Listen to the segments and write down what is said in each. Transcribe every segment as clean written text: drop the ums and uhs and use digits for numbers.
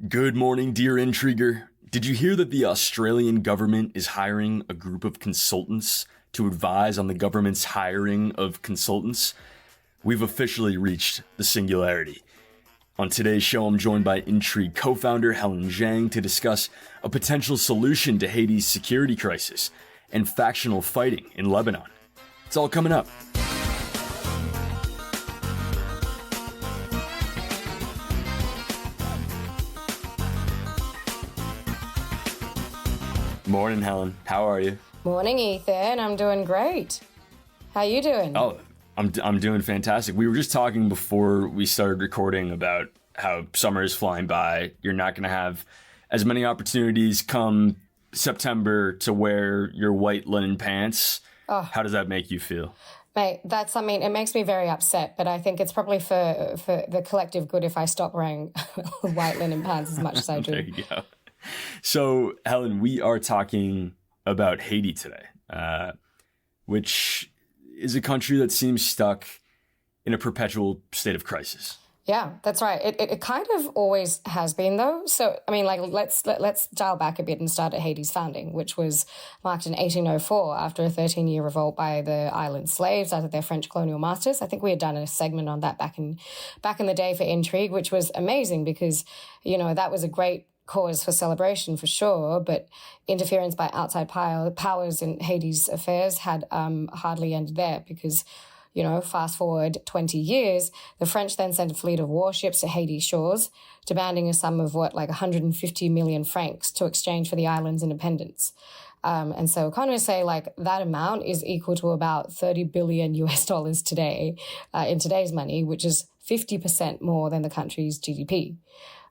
Good morning, dear intriguer. Did you hear that the Australian government is hiring a group of consultants to advise on the government's hiring of consultants? We've officially reached the singularity. On today's show, I'm joined by Intrigue co-founder Helen Zhang to discuss a potential solution to Haiti's security crisis and factional fighting in Lebanon. It's all coming up. Morning, Helen. How are you? Morning, Ethan. I'm doing great. How you doing? Oh, I'm doing fantastic. We were just talking before we started recording about how summer is flying by. You're not going to have as many opportunities come September to wear your white linen pants. Oh. How does that make you feel? Mate, it makes me very upset, but I think it's probably for the collective good if I stop wearing white linen pants as much as I do. There you go. So, Helen, we are talking about Haiti today, which is a country that seems stuck in a perpetual state of crisis. Yeah, that's right. It kind of always has been, though. So, let's dial back a bit and start at Haiti's founding, which was marked in 1804 after a 13-year revolt by the island slaves out of their French colonial masters. I think we had done a segment on that back in the day for Intrigue, which was amazing because, that was a great cause for celebration for sure, but interference by outside powers in Haiti's affairs had hardly ended there because, fast forward 20 years, the French then sent a fleet of warships to Haiti's shores, demanding a sum of 150 million francs to exchange for the island's independence. And so economists say that amount is equal to about 30 billion US dollars today, in today's money, which is 50% more than the country's GDP.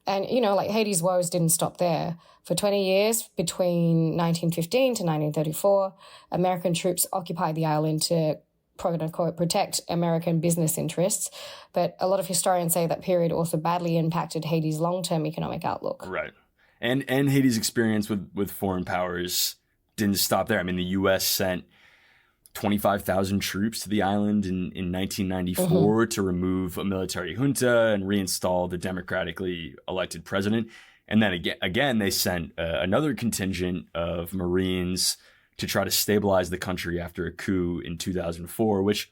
And, Haiti's woes didn't stop there. For 20 years, between 1915 to 1934, American troops occupied the island to, quote unquote, protect American business interests. But a lot of historians say that period also badly impacted Haiti's long-term economic outlook. Right. And Haiti's experience with foreign powers didn't stop there. I mean, the U.S. sent 25,000 troops to the island in 1994 to remove a military junta and reinstall the democratically elected president. And then again, they sent another contingent of Marines to try to stabilize the country after a coup in 2004, which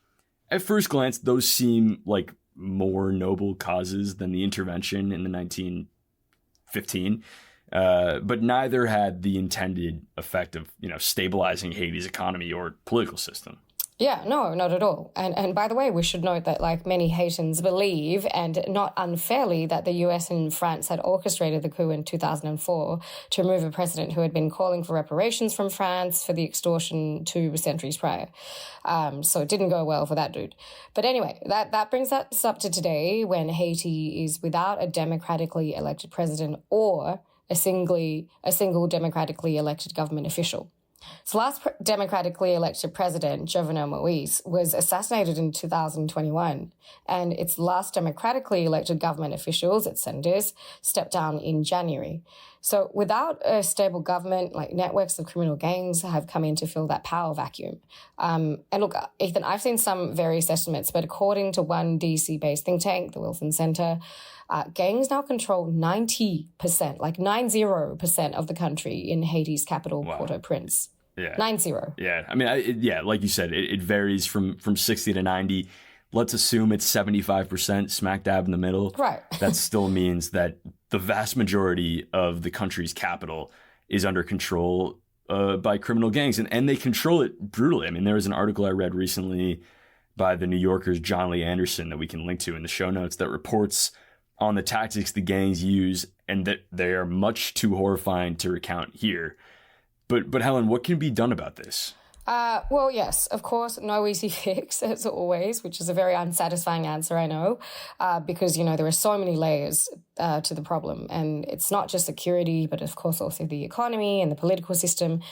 at first glance, those seem like more noble causes than the intervention in the 1915. But neither had the intended effect of, stabilizing Haiti's economy or political system. Yeah, no, not at all. And by the way, we should note that many Haitians believe, and not unfairly, that the US and France had orchestrated the coup in 2004 to remove a president who had been calling for reparations from France for the extortion 2 centuries prior. So it didn't go well for that dude. But anyway, that brings us up to today when Haiti is without a democratically elected president or a single democratically elected government official. So last democratically elected president, Jovenel Moise, was assassinated in 2021, and its last democratically elected government officials, its senators, stepped down in January. So without a stable government, networks of criminal gangs have come in to fill that power vacuum. And look, Ethan, I've seen some various estimates, but according to one DC-based think tank, the Wilson Center, gangs now control 90%, 90% of the country in Haiti's capital, wow. Port-au-Prince. Yeah. 90. Yeah. I mean, like you said, it varies from 60 to 90. Let's assume it's 75% smack dab in the middle. Right. That still means that the vast majority of the country's capital is under control by criminal gangs, and they control it brutally. I mean, there was an article I read recently by the New Yorker's John Lee Anderson that we can link to in the show notes that reports on the tactics the gangs use, and that they are much too horrifying to recount here. But Helen, what can be done about this? Well, yes, of course, no easy fix, as always, which is a very unsatisfying answer, I know, because, there are so many layers to the problem. And it's not just security, but of course also the economy and the political system.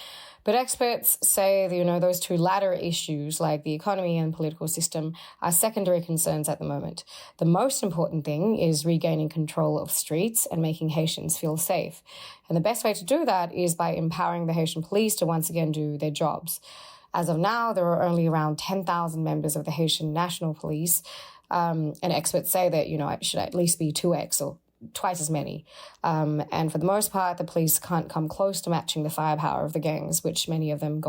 But experts say that, those two latter issues, like the economy and political system, are secondary concerns at the moment. The most important thing is regaining control of streets and making Haitians feel safe. And the best way to do that is by empowering the Haitian police to once again do their jobs. As of now, there are only around 10,000 members of the Haitian National Police. And experts say that, it should at least be 2x or twice as many. And for the most part, the police can't come close to matching the firepower of the gangs, which many of them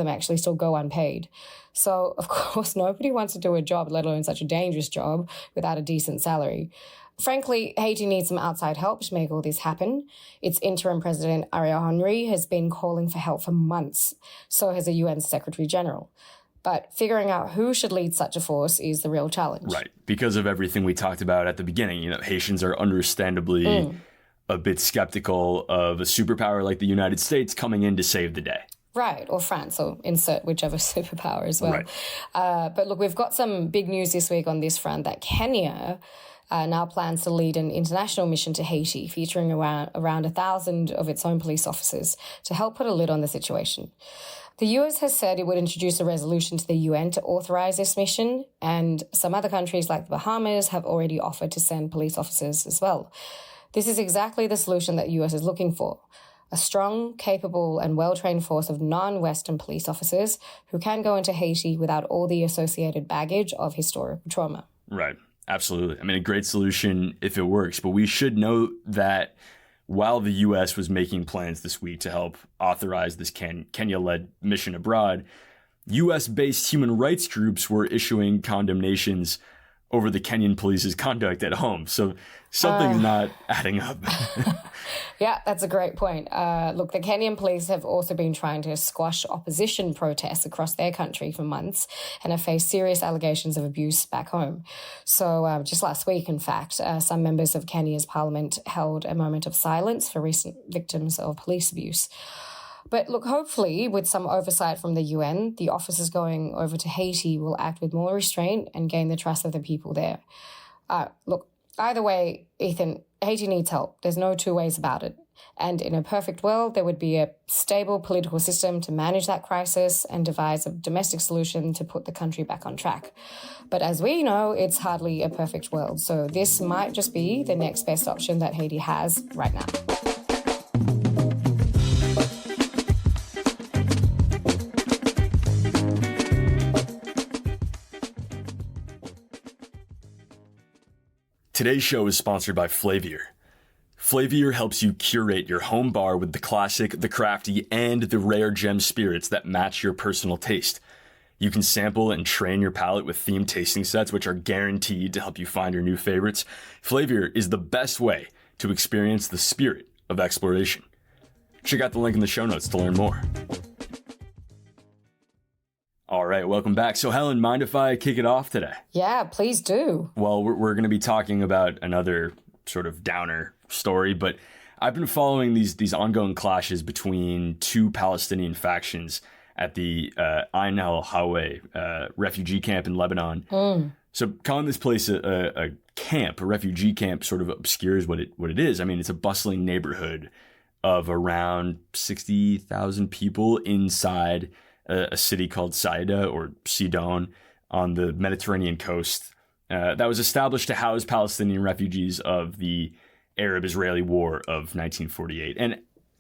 actually still go unpaid. So, of course, nobody wants to do a job, let alone such a dangerous job, without a decent salary. Frankly, Haiti needs some outside help to make all this happen. Its interim president, Ariel Henry, has been calling for help for months. So has the UN Secretary General. But figuring out who should lead such a force is the real challenge. Right. Because of everything we talked about at the beginning, Haitians are understandably a bit skeptical of a superpower like the United States coming in to save the day. Right, or France, or insert whichever superpower as well. Right. But look, we've got some big news this week on this front that Kenya now plans to lead an international mission to Haiti, featuring around 1,000 of its own police officers to help put a lid on the situation. The US has said it would introduce a resolution to the UN to authorize this mission, and some other countries like the Bahamas have already offered to send police officers as well. This is exactly the solution that the US is looking for. A strong, capable, and well-trained force of non-Western police officers who can go into Haiti without all the associated baggage of historical trauma. Right. Absolutely. I mean, a great solution if it works. But we should note that while the U.S. was making plans this week to help authorize this Kenya-led mission abroad, U.S.-based human rights groups were issuing condemnations over the Kenyan police's conduct at home. So something's not adding up. Yeah, that's a great point. Look, the Kenyan police have also been trying to squash opposition protests across their country for months and have faced serious allegations of abuse back home. So just last week, in fact, some members of Kenya's parliament held a moment of silence for recent victims of police abuse. But look, hopefully, with some oversight from the UN, the officers going over to Haiti will act with more restraint and gain the trust of the people there. Look, either way, Ethan, Haiti needs help. There's no two ways about it. And in a perfect world, there would be a stable political system to manage that crisis and devise a domestic solution to put the country back on track. But as we know, it's hardly a perfect world. So this might just be the next best option that Haiti has right now. Today's show is sponsored by Flavier. Flavier helps you curate your home bar with the classic, the crafty, and the rare gem spirits that match your personal taste. You can sample and train your palate with themed tasting sets, which are guaranteed to help you find your new favorites. Flavier is the best way to experience the spirit of exploration. Check out the link in the show notes to learn more. All right, welcome back. So Helen, mind if I kick it off today? Yeah, please do. Well, we're going to be talking about another sort of downer story, but I've been following these ongoing clashes between two Palestinian factions at the Ain al-Hawa refugee camp in Lebanon. So calling this place a camp, a refugee camp, sort of obscures what it is. I mean, it's a bustling neighborhood of around 60,000 people inside a city called Saida or Sidon on the Mediterranean coast that was established to house Palestinian refugees of the Arab-Israeli War of 1948. And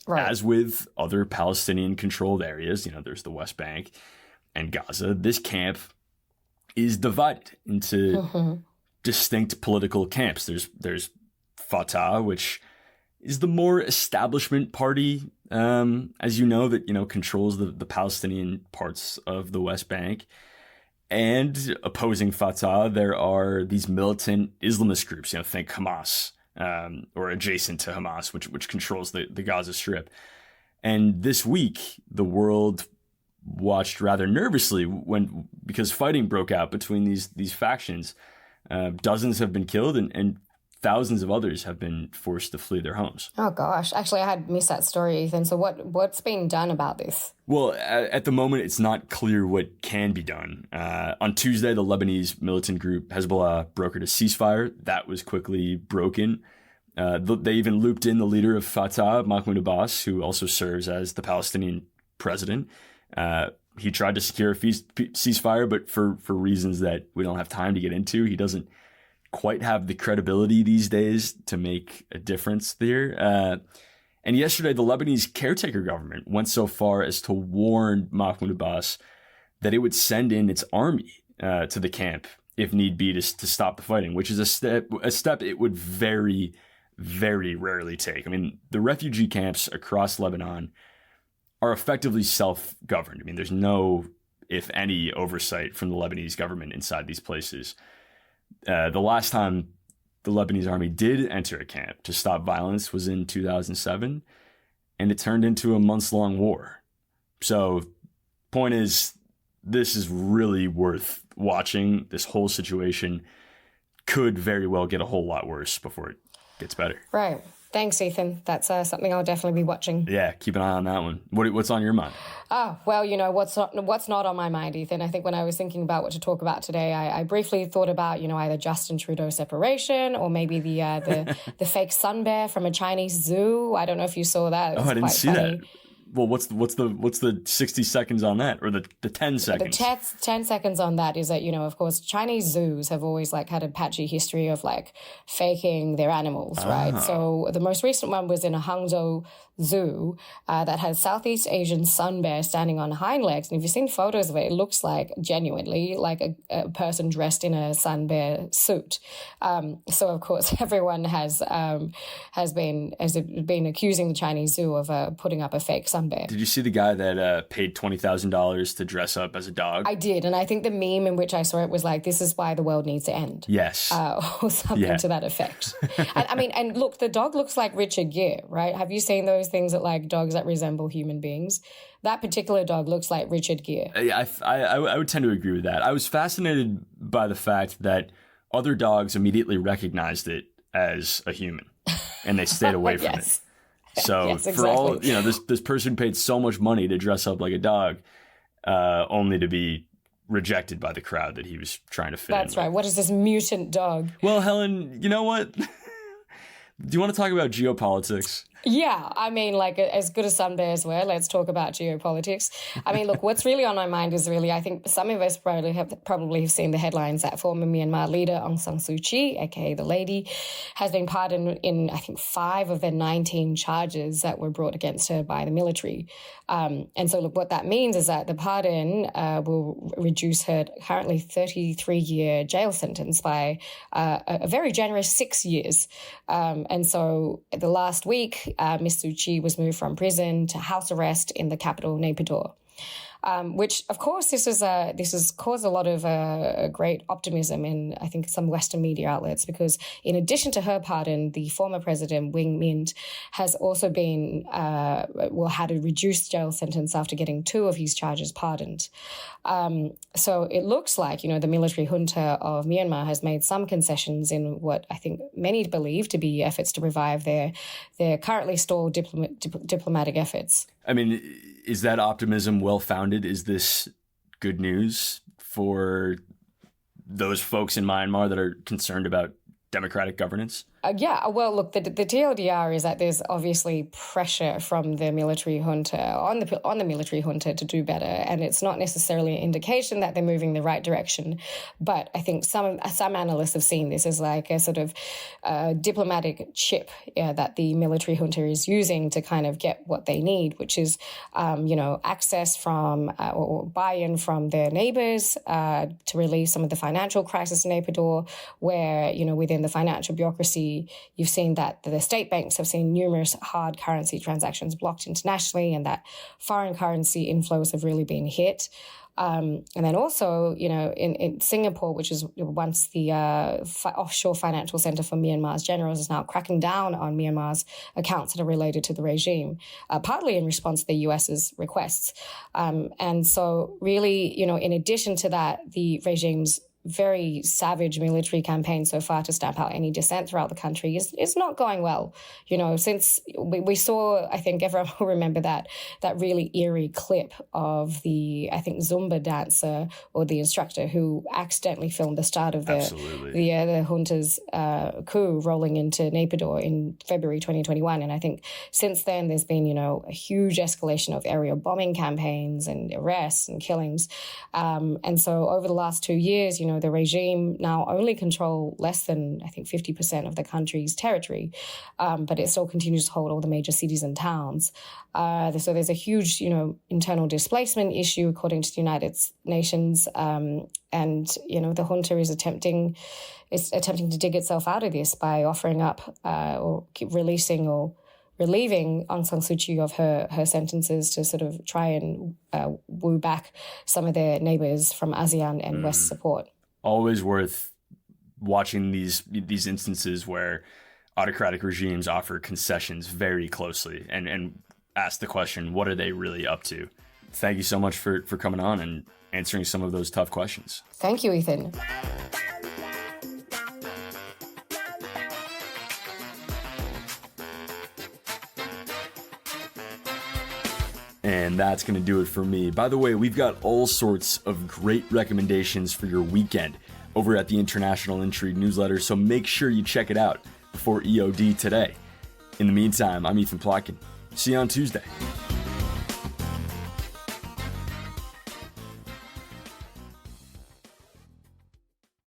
as with other Palestinian-controlled areas, there's the West Bank and Gaza, this camp is divided into distinct political camps. There's Fatah, which is the more establishment party, as you know, that, controls the Palestinian parts of the West Bank. And opposing Fatah, there are these militant Islamist groups, think Hamas, or adjacent to Hamas, which controls the Gaza Strip. And this week, the world watched rather nervously because fighting broke out between these factions. Dozens have been killed and thousands of others have been forced to flee their homes. Oh, gosh. Actually, I had missed that story, Ethan. So what's being done about this? Well, at the moment, it's not clear what can be done. On Tuesday, the Lebanese militant group Hezbollah brokered a ceasefire. That was quickly broken. They even looped in the leader of Fatah, Mahmoud Abbas, who also serves as the Palestinian president. He tried to secure a ceasefire, but for reasons that we don't have time to get into, he doesn't quite have the credibility these days to make a difference there. And yesterday, the Lebanese caretaker government went so far as to warn Mahmoud Abbas that it would send in its army to the camp if need be, to stop the fighting, which is a step it would very, very rarely take. I mean, the refugee camps across Lebanon are effectively self-governed. I mean, there's no, if any, oversight from the Lebanese government inside these places. The last time the Lebanese army did enter a camp to stop violence was in 2007, and it turned into a months-long war. So, point is, this is really worth watching. This whole situation could very well get a whole lot worse before it gets better. Right. Thanks, Ethan. That's something I'll definitely be watching. Yeah, keep an eye on that one. What's on your mind? Oh, well, you know, what's not on my mind, Ethan? I think when I was thinking about what to talk about today, I briefly thought about, you know, either Justin Trudeau separation or maybe the fake sun bear from a Chinese zoo. I don't know if you saw that. I didn't see that. Well, what's the 60 seconds on that, or the 10 seconds? The 10 seconds on that is that, you know, of course, Chinese zoos have always like had a patchy history of like faking their animals, right? So the most recent one was in a Hangzhou zoo that has Southeast Asian sun bear standing on hind legs. And if you've seen photos of it, it looks like genuinely like a person dressed in a sun bear suit. So of course, everyone has been accusing the Chinese zoo of putting up a fake sun bear. Did you see the guy that paid $20,000 to dress up as a dog? I did, and I think the meme in which I saw it was like, "This is why the world needs to end." Yes, or something to that effect. And look, the dog looks like Richard Gere, right? Have you seen those things that like dogs that resemble human beings? That particular dog looks like Richard Gere. I would tend to agree with that. I was fascinated by the fact that other dogs immediately recognized it as a human, and they stayed away from it. So yes, exactly. For all, you know, this person paid so much money to dress up like a dog, only to be rejected by the crowd that he was trying to fit in. That's right. What is this mutant dog? Well, Helen, you know what? Do you want to talk about geopolitics? Yeah, I mean, like, as good as sun bears were, let's talk about geopolitics. I mean, look, what's really on my mind is really, I think some of us probably have seen the headlines that former Myanmar leader Aung San Suu Kyi, aka the lady, has been pardoned in, I think, 5 of the 19 charges that were brought against her by the military. And so, look, what that means is that the pardon will reduce her currently 33-year jail sentence by a very generous 6 years. And so the last week, Ms. Suu Kyi was moved from prison to house arrest in the capital, Naypyidaw. Which, of course, this has caused a lot of great optimism in, I think, some Western media outlets, because in addition to her pardon, the former president, Win Myint, has also been, had a reduced jail sentence after getting 2 of his charges pardoned. So it looks like, you know, the military junta of Myanmar has made some concessions in what I think many believe to be efforts to revive their currently stalled diplomatic efforts. I mean, is that optimism well-founded? Is this good news for those folks in Myanmar that are concerned about democratic governance? Yeah, well, look, the TLDR is that there's obviously pressure from the military junta on the military junta to do better, and it's not necessarily an indication that they're moving in the right direction. But I think some analysts have seen this as like a sort of diplomatic chip that the military junta is using to kind of get what they need, which is access from or buy-in from their neighbors to relieve some of the financial crisis in Ecuador, where within the financial bureaucracy, you've seen that the state banks have seen numerous hard currency transactions blocked internationally, and that foreign currency inflows have really been hit. And then also, in Singapore, which is once the offshore financial center for Myanmar's generals, is now cracking down on Myanmar's accounts that are related to the regime, partly in response to the US's requests. And so really, in addition to that, the regime's very savage military campaign so far to stamp out any dissent throughout the country is not going well. Since we saw, I think everyone will remember that really eerie clip of the, I think, Zumba dancer or the instructor who accidentally filmed the start of the junta's coup rolling into Naypyidaw in February 2021. And I think since then there's been, a huge escalation of aerial bombing campaigns and arrests and killings. And so over the last 2 years, the regime now only control less than, I think, 50% of the country's territory, but it still continues to hold all the major cities and towns. So there's a huge, internal displacement issue, according to the United Nations. And, the junta is attempting to dig itself out of this by offering up or keep releasing or relieving Aung San Suu Kyi of her sentences to sort of try and woo back some of their neighbors from ASEAN and West support. Always worth watching these instances where autocratic regimes offer concessions very closely and ask the question, what are they really up to? Thank you so much for coming on and answering some of those tough questions. Thank you, Ethan. And that's going to do it for me. By the way, we've got all sorts of great recommendations for your weekend over at the International Intrigue newsletter, so make sure you check it out before EOD today. In the meantime, I'm Ethan Plotkin. See you on Tuesday.